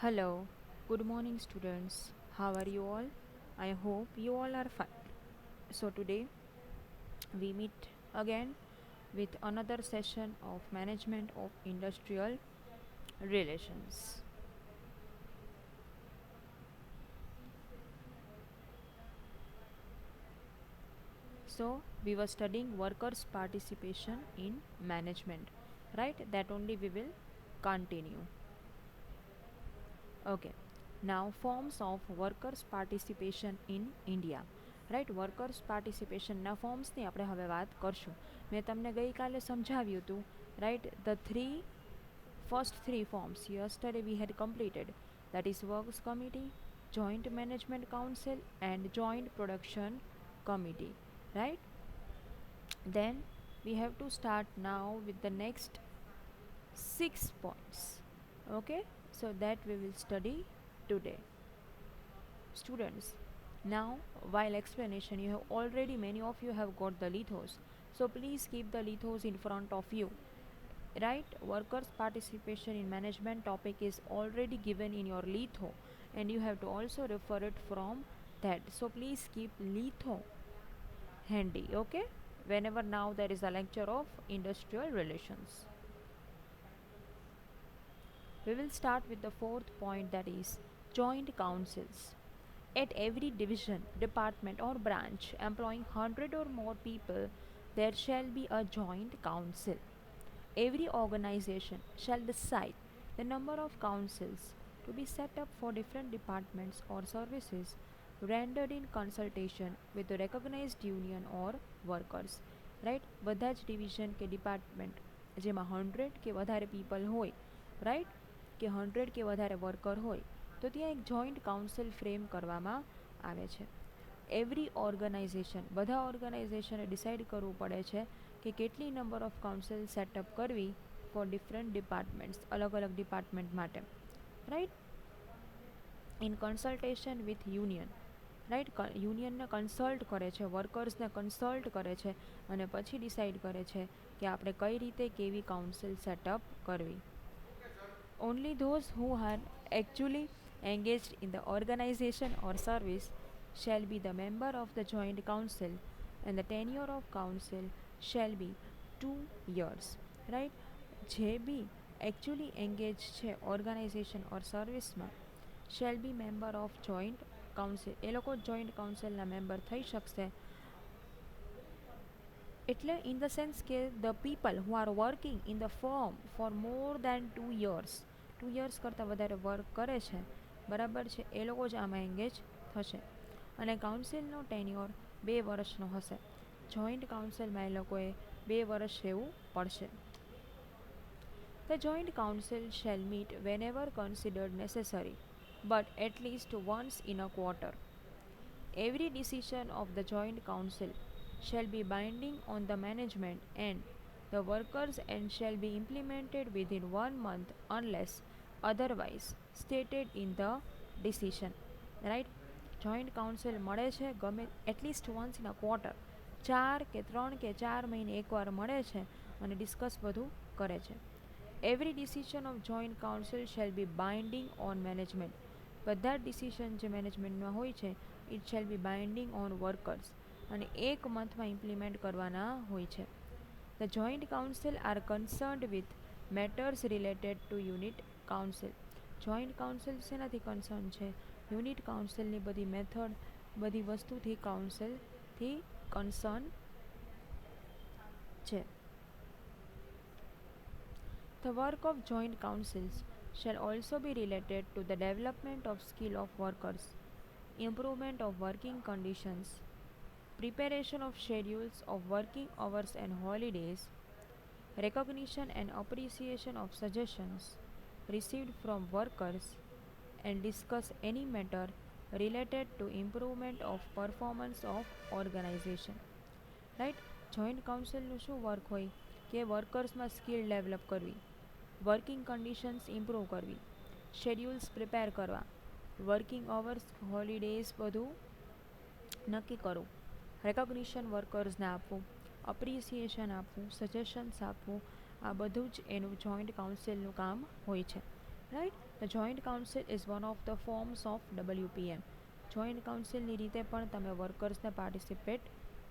Hello, good morning, students. How are you all? I hope you all are fine. So, today we meet again with another session of Management of Industrial Relations. So, we were studying workers' participation in management, right? That only we will continue. Okay. Now, forms of workers' participation in India. Right workers પાર્ટિસિપેશનના ફોર્મ્સની આપણે હવે વાત કરશું. મેં તમને ગઈકાલે સમજાવ્યું હતું, right, the first three forms yesterday we had completed, that is works committee, joint management council and joint production committee, right. Then we have to start now with the next 6 points. Okay, so that we will study today. Students, now while explanation, you have already, many of you have got the lithos, so please keep the lithos in front of you, right? Workers participation in management topic is already given in your litho, and you have to also refer it from that, so please keep litho handy. Okay, whenever now there is a lecture of industrial relations. We will start with the fourth point, that is joint councils. At every division, department, or branch employing 100 or more people, there shall be a joint council. Every organization shall decide the number of councils to be set up for different departments or services rendered in consultation with the recognized union or workers. Right, બધા જ division કે department જેમાં 100 કે વધારે people હોય, right, કે 100 કે વધારે વર્કર હોય, તો ત્યાં એક જોઈન્ટ કાઉન્સિલ ફ્રેમ કરવામાં આવે છે. એવરી ઓર્ગનાઇઝેશન, બધા ઓર્ગનાઇઝેશને ડિસાઇડ કરવું પડે છે કે કેટલી નંબર ઓફ કાઉન્સિલ સેટઅપ કરવી ફોર ડિફરન્ટ ડિપાર્ટમેન્ટ્સ, અલગ અલગ ડિપાર્ટમેન્ટ માટે, right. In consultation with union, right, યુનિયનને કન્સલ્ટ કરે છે, વર્કર્સને કન્સલ્ટ કરે છે અને પછી ડિસાઇડ કરે છે કે આપણે કઈ રીતે કેવી કાઉન્સિલ સેટઅપ કરવી. Only those who are actually engaged in the organization or service shall be the member of the joint council, and the tenure of council shall be 2 years. Right? જે બી actually engaged છે organisation ઓર સર્વિસમાં, shall be member of joint council. એ લોકો joint કાઉન્સિલના member થઈ શકશે. એટલે in the sense કે the people who are working in the firm for more than 2 years કરતાં વધારે વર્ક કરે છે, બરાબર છે, એ લોકો જ આમાં એંગેજ થશે. અને કાઉન્સિલનો ટેન્યોર 2 વર્ષનો હશે. જોઈન્ટ કાઉન્સિલમાં એ લોકોએ 2 વર્ષ રહેવું પડશે. The joint council shall meet whenever considered necessary, but at least once in a quarter. Every decision of the joint council shall be binding on the management and the workers and shall be implemented within 1 month unless otherwise stated in the decision. Right? Joint council મળે છે ગમે at least once in a quarter, 4 કે 3 કે 4 મહિને એકવાર મળે છે અને ડિસ્કસ બધું કરે છે. Every decision of joint council shall be binding on management. બધા જ ડિસિઝન જે મેનેજમેન્ટમાં હોય છે it shall be binding on workers, અને 1 મંથમાં ઇમ્પ્લિમેન્ટ કરવાના હોય છે. The joint council are concerned with matters related to unit council. Joint council શેનાથી કન્સર્ન છે? યુનિટ કાઉન્સિલની બધી મેથડ, બધી વસ્તુથી કાઉન્સિલથી કન્સર્ન છે. The work of joint councils shall also be related to the development of skill of workers, improvement of working conditions, preparation of schedules of working hours and holidays, recognition and appreciation of suggestions received from workers, and discuss any matter related to improvement of performance of organization. Right, જોઈન્ટ કાઉન્સિલનું શું work હોય કે વર્કર્સમાં skill develop કરવી, working conditions improve કરવી, schedules prepare કરવા, working hours, holidays બધું નક્કી કરવું, રેકોગ્નિશન વર્કર્સને આપવું, અપ્રિસિએશન આપવું, સજેશન્સ આપવું, આ બધું જ એનું જોઈન્ટ કાઉન્સિલનું કામ હોય છે. Right. The joint council is one of the forms of WPM. Joint કાઉન્સિલની રીતે પણ તમે વર્કર્સને પાર્ટિસિપેટ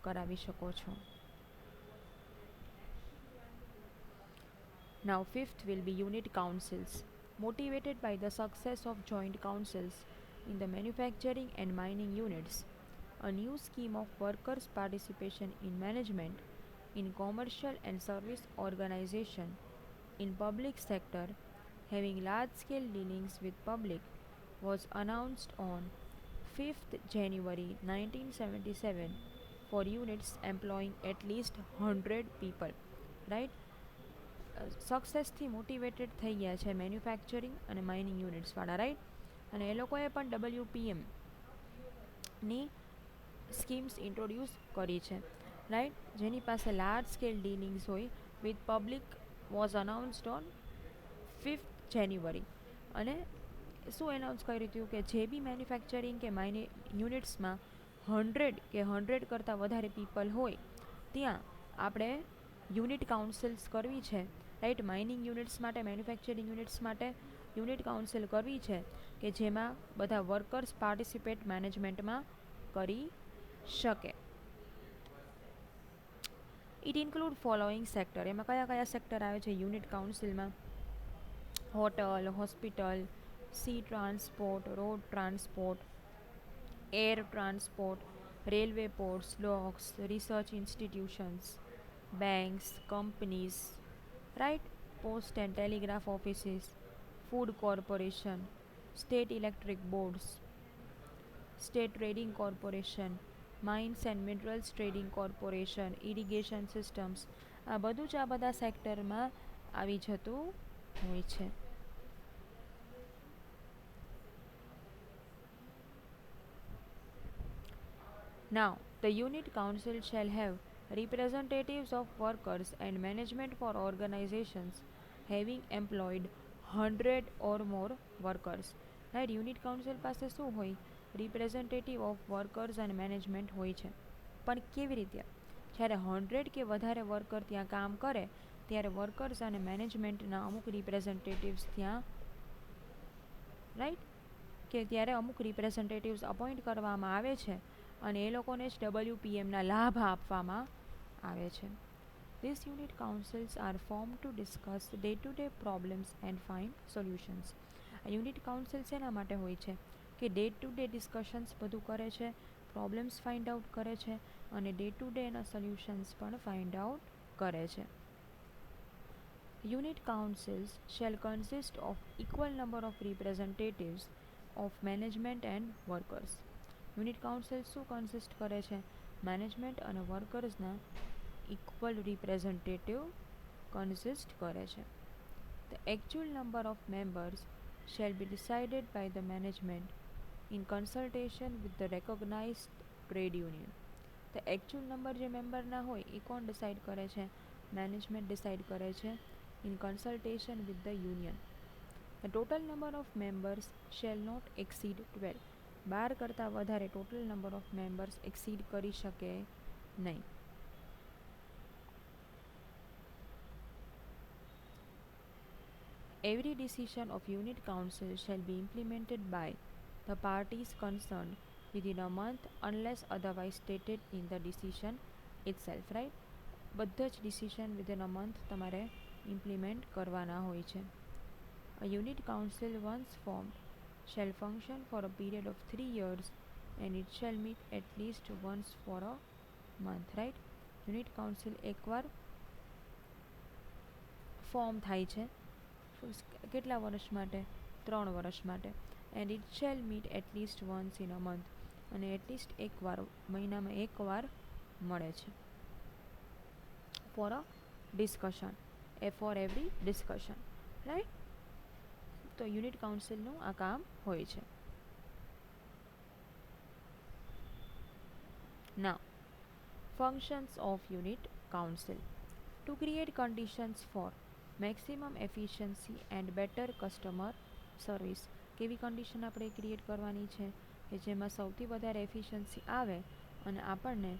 કરાવી શકો છો. Now, fifth will be unit councils. Motivated by the success of joint councils in the manufacturing and mining units, a new scheme of workers' participation in management, in commercial and service organization, in public sector, having large-scale dealings with public, was announced on 5th January 1977 for units employing at least 100 people. Right? સક્સેસથી motivated થઈ ગયા છે manufacturing અને mining યુનિટ્સવાળા, right. અને એ લોકોએ પણ WPMની schemes introduce કરી છે, right, જેની પાસે લાર્જ સ્કેલ ડીલિંગ્સ હોય with public was announced on 5th January. અને શું એનાઉન્સ કર્યું હતું કે જે બી મેન્યુફેક્ચરિંગ કે માઇનિંગ યુનિટ્સમાં 100 કે 100 કરતાં વધારે પીપલ હોય ત્યાં આપણે યુનિટ કાઉન્સિલ્સ કરવી છે, રાઈટ. માઇનિંગ યુનિટ્સ માટે, મેન્યુફેક્ચરિંગ યુનિટ્સ માટે યુનિટ કાઉન્સિલ કરવી છે કે જેમાં બધા વર્કર્સ પાર્ટિસિપેટ મેનેજમેન્ટમાં કરી શકે. It include following sector. એમાં કયા કયા સેક્ટર આવે છે યુનિટ કાઉન્સિલમાં? Hotel, hospital, sea transport, road transport, air transport, railway ports, docks, research institutions, banks, companies, right? Post and telegraph offices, food corporation, state electric boards, state trading corporation, mines and minerals trading corporation, irrigation systems. આ બધું જ આ બધા સેક્ટરમાં આવી જતું હોય છે. Now, the unit council shall have representatives of workers and management for organizations having employed 100 or more workers. Right. Unit council પાસે શું હોય? રિપ્રેઝેન્ટેટિવ ઓફ વર્કર્સ અને મેનેજમેન્ટ હોય છે. પણ કેવી રીતે? જ્યારે 100 કે વધારે વર્કર ત્યાં કામ કરે ત્યારે વર્કર્સ અને મેનેજમેન્ટના અમુક રિપ્રેઝેન્ટેટિવ્સ ત્યાં, રાઈટ, કે ત્યારે અમુક રિપ્રેઝેન્ટેટિવ્સ અપોઇન્ટ કરવામાં આવે છે અને એ લોકોને જ WPMના લાભ આપવામાં આવે છે. These unit councils are formed to discuss day-to-day problems and find solutions. આ યુનિટ કાઉન્સિલ શેના માટે હોય છે? કે ડે ટુ ડે ડિસ્કશન્સ બધું કરે છે, પ્રોબ્લેમ્સ ફાઇન્ડ આઉટ કરે છે અને ડે ટુ ડે એના સોલ્યુશન્સ પણ ફાઇન્ડ આઉટ કરે છે. Unit councils shall consist of equal number of representatives of management and workers. Unit council શું કન્સિસ્ટ કરે છે? મેનેજમેન્ટ અને વર્કર્સના ઇક્વલ રિપ્રેઝેન્ટેટિવ કન્સિસ્ટ કરે છે. The actual number of members shall be decided by the management in consultation with the recognized trade union. The actual number જે મેમ્બરના હોય એ કોણ decide કરે છે? મેનેજમેન્ટ ડિસાઇડ કરે છે in consultation with the union. The total number of members shall not exceed 12. 12 કરતાં વધારે total number of members exceed કરી શકે નહીં. Every decision of unit council shall be implemented by the parties concerned within a month unless otherwise stated in the decision itself, right? બધા જ decision within a month તમારે implement કરવાના હોય છે. A unit council once formed shall function for a period of 3 years and it shall meet at least once for a month, right? Unit council એકવાર form થાય છે. કેટલા વર્ષ માટે? 3 વર્ષ માટે. And it shall meet at least once in a month. અને at least એકવાર, મહિનામાં એકવાર મળે છે. For a discussion, for every discussion, right. તો યુનિટ કાઉન્સિલનું આ કામ હોય છે. Now, functions of unit council. To create conditions for maximum efficiency and better customer service. કેવી કન્ડિશન આપણે ક્રિએટ કરવાની છે કે જેમાં સૌથી વધારે એફિશિયન્સી આવે અને આપણને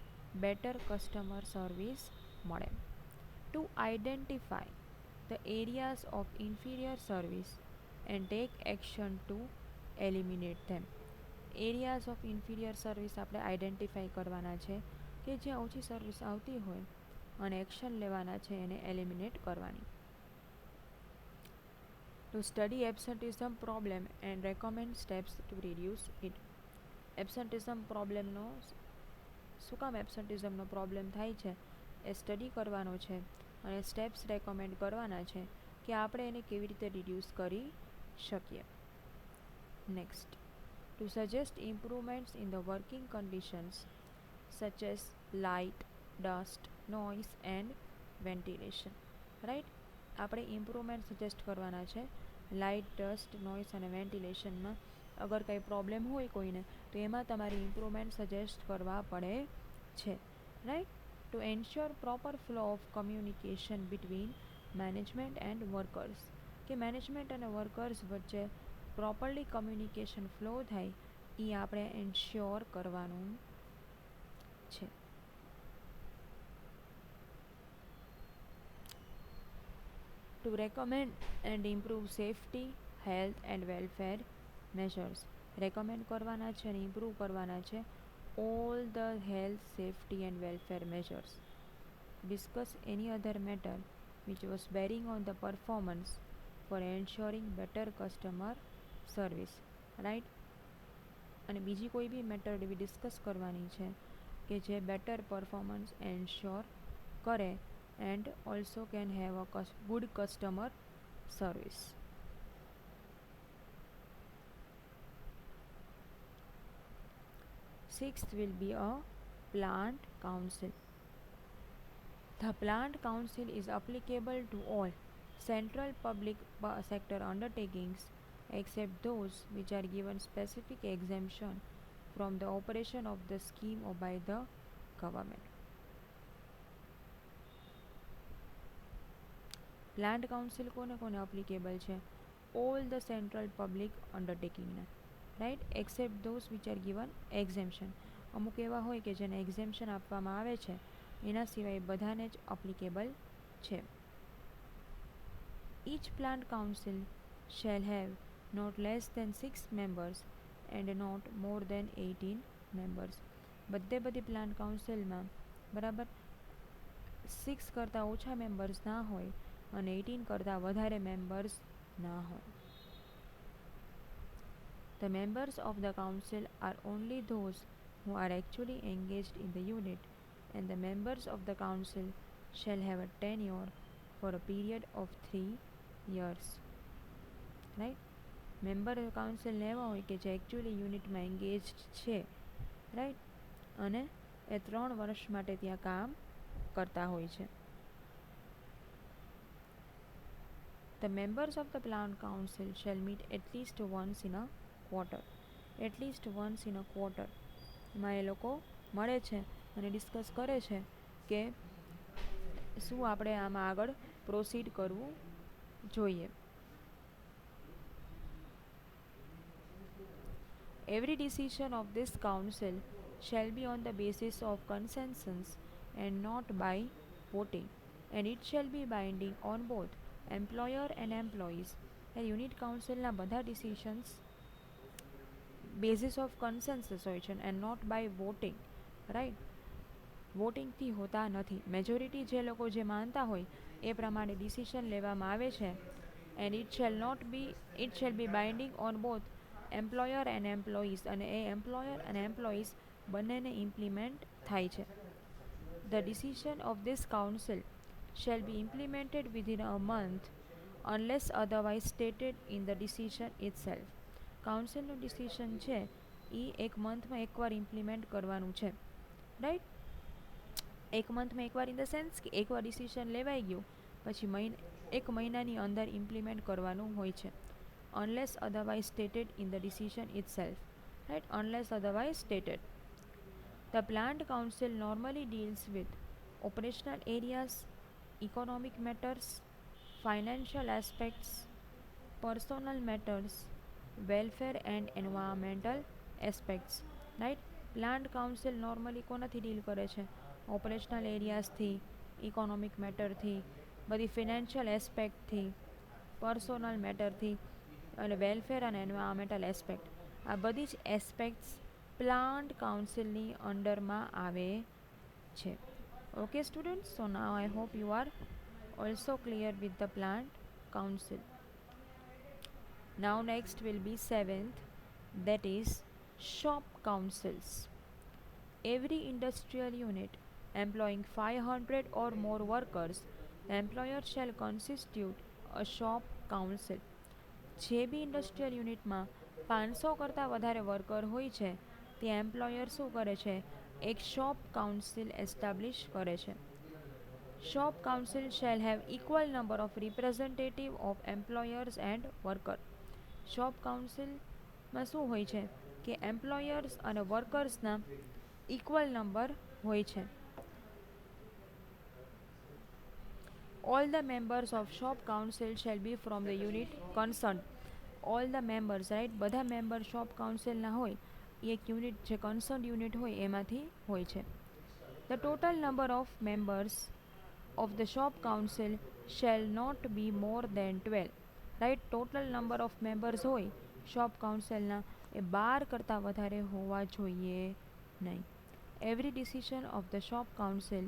બેટર કસ્ટમર સર્વિસ મળે. To identify the areas of inferior service and take action to eliminate them. Areas of inferior service આપણે આઈડેન્ટિફાઈ કરવાના છે કે જ્યાં ઓછી સર્વિસ આવતી હોય અને એક્શન લેવાના છે એને એલિમિનેટ કરવાની. To study absenteeism problem and recommend steps to reduce it. એબ્સન્ટિઝમ પ્રોબ્લેમનો શું કામ એબ્સન્ટિઝમનો પ્રોબ્લેમ થાય છે એ સ્ટડી કરવાનો છે અને સ્ટેપ્સ રેકમેન્ડ કરવાના છે કે આપણે એને કેવી રીતે રિડ્યુસ કરી શકીએ. Next, to suggest improvements in the working conditions such as light, dust, noise and ventilation. Right, આપણે ઇમ્પ્રુવમેન્ટ સજેસ્ટ કરવાના છે લાઇટ, ડસ્ટ, નોઇસ અને વેન્ટિલેશનમાં. અગર કંઈ પ્રોબ્લેમ હોય કોઈને તો એમાં તમારે ઇમ્પ્રુવમેન્ટ સજેસ્ટ કરવા પડે છે. Right, two ensure proper flow of communication between management and workers, કે મેનેજમેન્ટ અને વર્કર્સ વચ્ચે પ્રોપરલી કમ્યુનિકેશન ફ્લો થાય એ આપણે એન્શ્યોર કરવાનું છે. To recommend and improve safety, health and welfare measures. Recommend કરવાના છે અને ઇમ્પ્રૂવ કરવાના છે all the health, safety and welfare measures. Discuss any other matter which was bearing on the performance for ensuring better customer service. Right, અને બીજી કોઈ બી matter એવી discuss કરવાની છે કે જે બેટર પરફોર્મન્સ એન્શ્યોર કરે and also can have a good customer service. Sixth will be a plant council. The plant council is applicable to all central public sector undertakings except those which are given specific exemption from the operation of the scheme or by the government. Plant council કોને કોને applicable છે? All the central public અંડરટેકિંગને. Right, except those which are given exemption. અમુક એવા હોય કે જેને exemption આપવામાં આવે છે, એના સિવાય બધાને જ એપ્લિકેબલ છે. Each plant council shall have not less than 6 members and not more than 18 members. બધી પ્લાન્ટ કાઉન્સિલમાં બરાબર 6 કરતાં ઓછા મેમ્બર્સ ના હોય અને 18 કરતાં વધારે મેમ્બર્સ ના હોય. The members of the council are only those who are actually engaged in the unit, and the members of the council shall have a tenure for a period of 3 years. Right, member કાઉન્સિલને એવા હોય કે જે actually યુનિટમાં એન્ગેજડ છે. Right, અને એ 3 વર્ષ માટે ત્યાં કામ કરતા હોય છે. The members of the plant council shall meet at least once in a quarter. At least once in a quarter માં એ લોકો મળે છે અને ડિસ્કસ કરે છે કે શું આપણે આમાં આગળ પ્રોસીડ કરવું જોઈએ. Every decision of this council shall be on the basis of consensus and not by voting, and it shall be binding on both employer and employees. Unit કાઉન્સિલના બધા ડિસિશન્સ બેઝિસ ઓફ કન્સેન્સસ હોય છે and not by voting. Right, વોટિંગથી હોતા નથી. Majority જે લોકો જે માનતા હોય એ પ્રમાણે ડિસિશન લેવામાં આવે છે. And it shall be binding on both employer and employees, અને એ એમ્પ્લોયર અને એમ્પ્લોઈઝ બંનેને ઇમ્પ્લિમેન્ટ થાય છે. The decision of this council shall be implemented within a month unless otherwise stated in the decision itself. કાઉન્સિલનું decision છે એ 1 મંથમાં એકવાર implement કરવાનું છે. રાઈટ, 1 મંથમાં એકવાર ઇન ધ સેન્સ કે એકવાર ડિસિશન લેવાઈ ગયું પછી 1 મહિનાની અંદર ઇમ્પ્લિમેન્ટ કરવાનું હોય છે. unless otherwise stated in the decision itself. Right, unless otherwise stated. The plant council normally deals with operational areas, economic matters, financial aspects, personal matters, welfare and environmental aspects. Right, plant council normally કોનાથી deal કરે છે? Operational એરિયાઝથી, economic મેટરથી, બધી financial એસ્પેક્ટથી, personal મેટરથી, અને welfare અને environmental aspect, આ બધી જ aspects plant કાઉન્સિલની અંડરમાં આવે છે. Okay students, so now I hope you are also clear with the plant council. Now next will be seventh, that is shop councils. Every industrial unit employing 500 or more workers, the employer shall constitute a shop council. જે બી industrial યુનિટમાં 500 કરતાં વધારે worker હોય છે તે employer શું કરે છે, એક શોપ કાઉન્સિલ એસ્ટાબ્લિશ કરે છે. Shop council shall have equal number of representative of employers and worker. Shop કાઉન્સિલમાં શું હોય છે કે એમ્પ્લોયર્સ અને વર્કર્સના ઇક્વલ નંબર હોય છે. All the members of shop council shall be from the unit concerned. All the members, right, બધા member shop કાઉન્સિલના હોય એ એક યુનિટ જે કન્સર્ન યુનિટ હોય એમાંથી હોય છે. The total number of members of the shop council shall not be more than 12. Right, total number of members હોય shop કાઉન્સિલના એ 12 કરતાં વધારે હોવા જોઈએ નહીં. Every decision of the shop council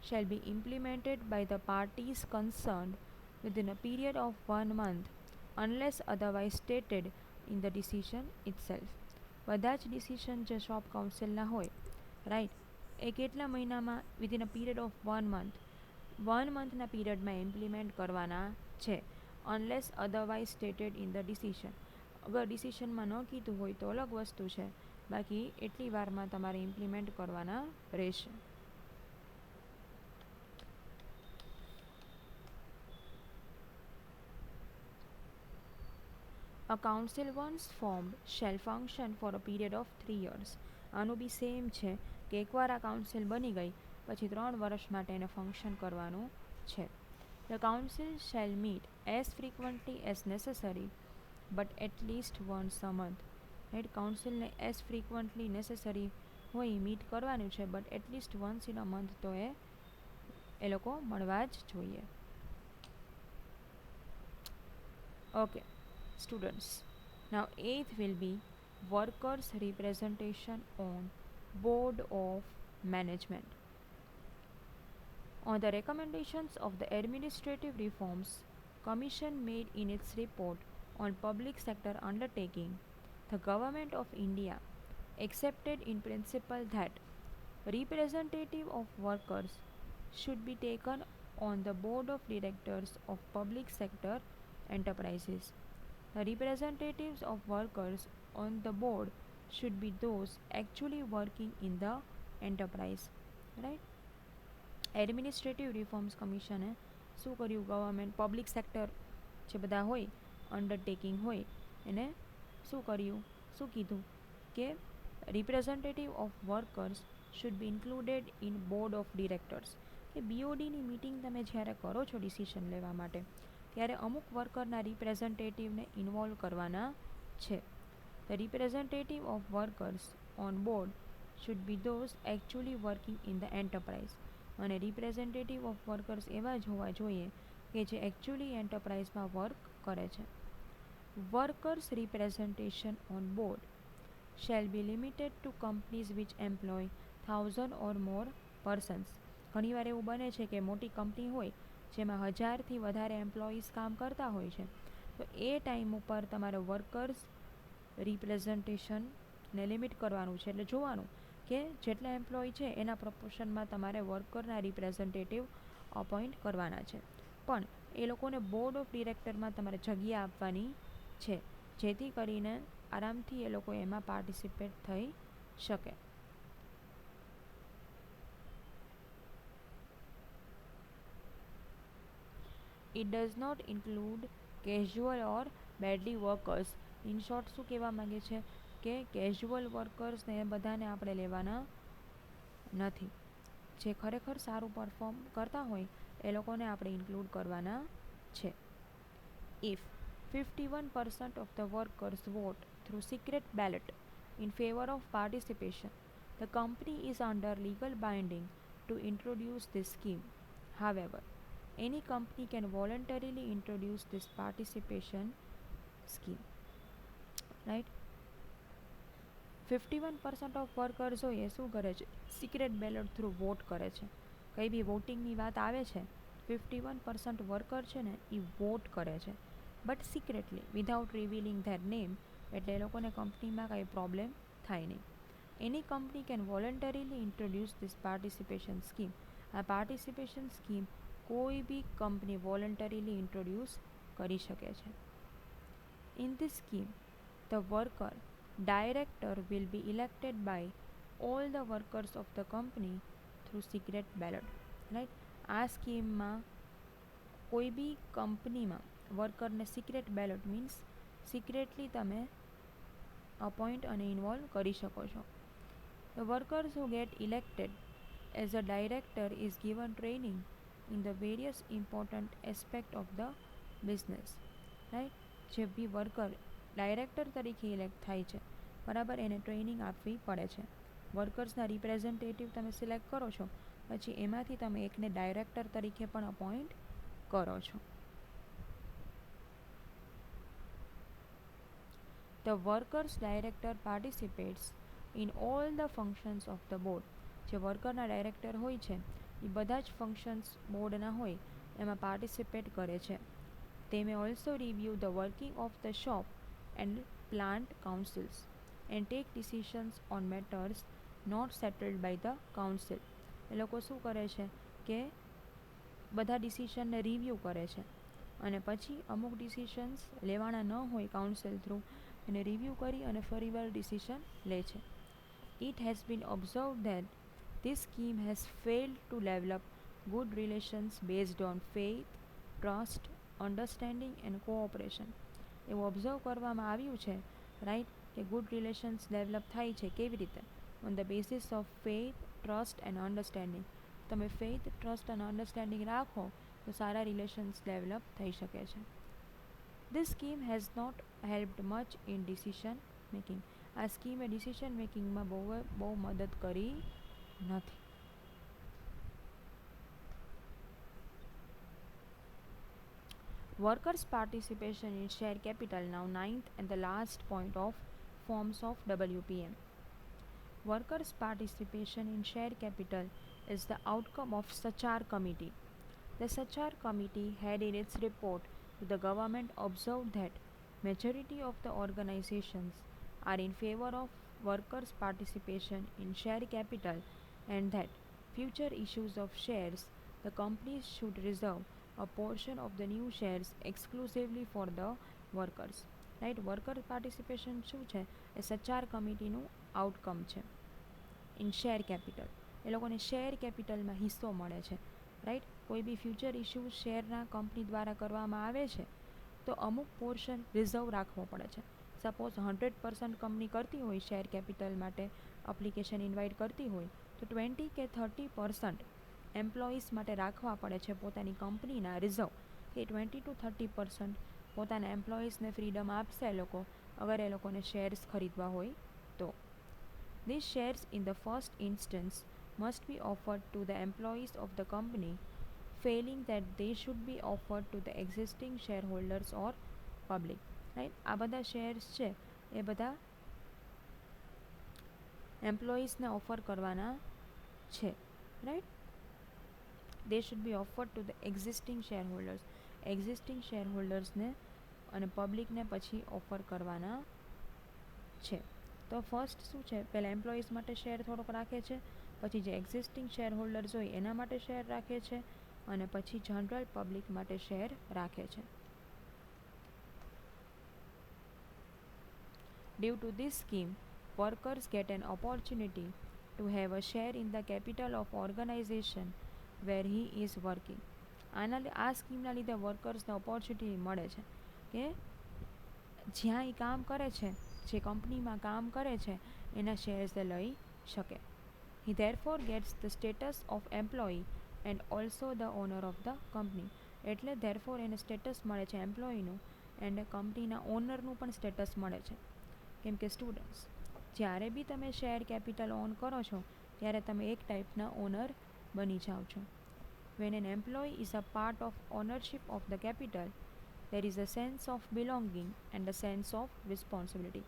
shall be implemented by the parties concerned within a period of 1 month unless otherwise stated in the decision itself. બધા જ decision જે shop કાઉન્સિલના હોય, રાઈટ, એ કેટલા મહિનામાં, within a period of 1 month, 1 મંથના પીરિયડમાં implement કરવાના છે. Unless otherwise stated in the decision. અગર ડિસિઝનમાં ન કીધું હોય તો અલગ વસ્તુ છે, બાકી એટલી વારમાં તમારે ઇમ્પ્લિમેન્ટ કરવાના રહેશે. A council once formed shall function for a period of 3 years. આનું બી સેમ છે કે એકવાર આ કાઉન્સિલ બની ગઈ પછી 3 વર્ષ માટે એને ફંક્શન કરવાનું છે. The council shall meet as frequently as necessary but at least once a month. Right, કાઉન્સિલને એઝ ફ્રીક્વન્ટલી નેસેસરી હોય મીટ કરવાનું છે, but at least once in a month તો એ લોકો મળવા જ જોઈએ. Okay students, now eighth will be workers representation on board of management. On the recommendations of the administrative reforms commission made in its report on public sector undertaking, the government of India accepted in principle that representative of workers should be taken on the board of directors of public sector enterprises. The representatives of workers on the board should be those actually working in the enterprise. Right? Administrative reforms કમિશને શું કર્યું, government public sector જે બધા હોય undertaking હોય એને શું કર્યું, શું કીધું કે representative of workers should be included in board of directors. કે બીઓડીની મિટિંગ તમે જ્યારે કરો છો ડિસિઝન લેવા માટે ત્યારે અમુક વર્કરના રિપ્રેઝેન્ટેટિવને ઇન્વોલ્વ કરવાના છે. The representative of workers on board should be those actually working in the enterprise. અને રિપ્રેઝેન્ટેટિવ ઓફ વર્કર્સ એવા જ હોવા જોઈએ કે જે એકચ્યુઅલી એન્ટરપ્રાઇઝમાં વર્ક કરે છે. Workers representation on board shall be limited to companies which employ 1000 or more persons. ઘણીવાર એવું બને છે કે મોટી કંપની હોય જેમાં 1000થી વધારે એમ્પ્લોઈઝ કામ કરતા હોય છે, તો એ ટાઈમ ઉપર તમારે વર્કર્સ રિપ્રેઝન્ટેશનને લિમિટ કરવાનું છે. એટલે જોવાનું કે જેટલા એમ્પ્લોય છે એના પ્રપોર્શનમાં તમારે વર્કરના રિપ્રેઝેન્ટેટિવ અપોઇન્ટ કરવાના છે, પણ એ લોકોને બોર્ડ ઓફ ડિરેક્ટરમાં તમારે જગ્યા આપવાની છે જેથી કરીને આરામથી એ લોકો એમાં પાર્ટિસિપેટ થઈ શકે. It does not include casual or badly workers. In short શું કહેવા માગે છે કે કેઝ્યુઅલ વર્કર્સને બધાને આપણે લેવાના નથી. જે ખરેખર સારું પરફોર્મ કરતા હોય એ લોકોને આપણે ઇન્ક્લુડ કરવાના છે. If 51% of the workers vote through secret ballot in favor of participation, the company is under legal binding to introduce this scheme. However, any company can voluntarily introduce this participation scheme. Right. 51% of workers હોય એ શું કરે છે, secret ballot through vote કરે છે. કંઈ બી વોટિંગની વાત આવે છે, 51% વર્કર છે ને એ વોટ કરે છે, but secretly without revealing their name. એટલે એ લોકોને કંપનીમાં કંઈ પ્રોબ્લેમ થાય નહીં. એની company can voluntarily introduce this participation scheme. આ પાર્ટિસિપેશન સ્કીમ કોઈ બી કંપની વોલન્ટરીલી ઇન્ટ્રોડ્યુસ કરી શકે છે. In this scheme the worker director will be elected by all the workers of the company through secret ballot. Right. આ સ્કીમમાં કોઈ બી કંપનીમાં વર્કરને secret ballot means secretly તમે અપોઇન્ટ અને ઇન્વોલ્વ કરી શકો છો. The workers who get elected as a director is given training in the various important aspect of the business. Right. જે બી worker director તરીકે ઇલેક્ટ થાય છે, બરાબર, એને ટ્રેનિંગ આપવી પડે છે. વર્કર્સના રિપ્રેઝેન્ટેટિવ તમે સિલેક્ટ કરો છો, પછી એમાંથી તમે એકને ડાયરેક્ટર તરીકે પણ અપોઇન્ટ કરો છો. The workers director participates in all the functions of the board. જે વર્કરના ડાયરેક્ટર હોય છે એ બધા જ ફંક્શન્સ બોર્ડના હોય એમાં પાર્ટિસિપેટ કરે છે. They may also review the working of the shop and plant councils and take decisions on matters not settled by the council. એ લોકો શું કરે છે કે બધા ડિસિશનને રિવ્યૂ કરે છે અને પછી અમુક ડિસિશન્સ લેવાના ન હોય કાઉન્સિલ થ્રુ એને રિવ્યૂ કરી અને ફરીવાર ડિસિશન લે છે. It has been observed that this scheme has failed to develop good relations based on faith, trust, understanding and cooperation. એવું ઓબ્ઝર્વ કરવામાં આવ્યું છે, રાઈટ, કે ગુડ રિલેશન્સ ડેવલપ થાય છે કેવી રીતે, on the basis of faith, trust and understanding. તમે ફેથ, ટ્રસ્ટ અને અન્ડરસ્ટેન્ડિંગ રાખો તો સારા રિલેશન્સ ડેવલપ થઈ શકે છે. This scheme has not helped much in decision making. આ સ્કીમે ડિસિશન મેકિંગમાં બહુ મદદ કરી નથી. Workers' participation in share capital, now ninth and the last point of forms of WPM. Workers' participation in share capital is the outcome of Sachar committee. The Sachar committee had in its report to the government observed that majority of the organizations are in favor of workers' participation in share capital and that future issues of shares the companies should reserve a portion of the new shares exclusively for the workers. Right. Worker participation શું છે, એ સચાર કમિટીનું outcome છે. In share capital, એ લોકોને share કેપિટલમાં હિસ્સો મળે છે. Right. કોઈ બી future issue શેરના company દ્વારા કરવામાં આવે છે તો અમુક પોર્શન રિઝર્વ રાખવો પડે છે. સપોઝ 100% કંપની કરતી હોય શેર કેપિટલ માટે એપ્લિકેશન ઇન્વાઇટ કરતી હોય તો 20 કે 30% એમ્પ્લોઈઝ માટે રાખવા પડે છે પોતાની કંપનીના રિઝર્વ. કે 20 to 30% પોતાના એમ્પ્લોઈઝને ફ્રીડમ આપશે એ લોકો અગર એ લોકોને શેર્સ ખરીદવા હોય તો. These shares in the first instance must be offered to the employees of the company. Failing that, they should be offered to the existing shareholders or public. Right. આ બધા શેર્સ છે એ બધા એમ્પ્લોઈઝને ઓફર કરવાના છે. Right. they should be offered to the existing shareholders. existing shareholdersને અને પબ્લિકને પછી offer કરવાના છે. તો ફર્સ્ટ શું છે, પહેલાં એમ્પ્લોઈઝ માટે શેર થોડોક રાખે છે, પછી જે એક્ઝિસ્ટિંગ શેર હોલ્ડર્સ હોય એના માટે શેર રાખે છે અને પછી જનરલ પબ્લિક માટે શેર રાખે છે. Due to this scheme, workers get an opportunity to have a share in the capital of organization where he is working. આ સ્કીમના લીધે વર્કર્સને ઓપોર્ચ્યુનિટી મળે છે કે જ્યાં એ કામ કરે છે, જે કંપનીમાં કામ કરે છે એના શેર્સ એ લઈ શકે. He therefore gets the status of employee and also the owner of the company. એટલે therefore એને સ્ટેટસ મળે છે એમ્પ્લોયીનું એન્ડ કંપનીના ઓનરનું પણ સ્ટેટસ મળે છે. કેમ કે સ્ટુડન્ટ્સ, જ્યારે બી તમે શેર કેપિટલ ઓન કરો છો ત્યારે તમે એક ટાઈપના ઓનર બની જાઓ છો. When an employee is a part of ownership of the capital, there is a sense of belonging and a sense of responsibility.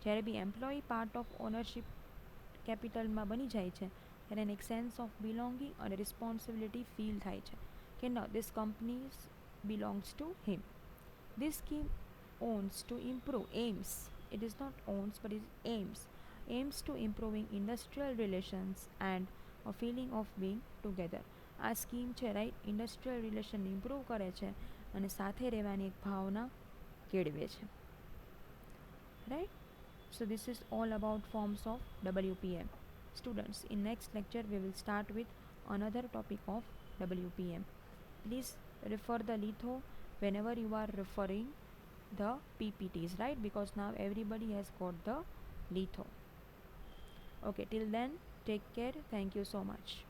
જ્યારે બી એમ્પ્લોયી પાર્ટ ઓફ ઓનરશિપ કેપિટલમાં બની જાય છે ત્યારે એને એક સેન્સ ઓફ બિલોંગિંગ અને રિસ્પોન્સિબિલિટી ફીલ થાય છે કે ન this companies belongs to him. This scheme owns to improve aims. It is not owns but it aims to improving industrial relations and a feeling of being together. આ scheme છે right industrial relation improve કરે છે અને સાથે રહેવાની એક ભાવના કેળવે છે right. So this is all about forms of WPM. Students, in next lecture we will start with another topic of WPM. Please refer the litho whenever you are referring the PPTs, right? Because now everybody has got the litho. Okay, till then, take care. Thank you so much.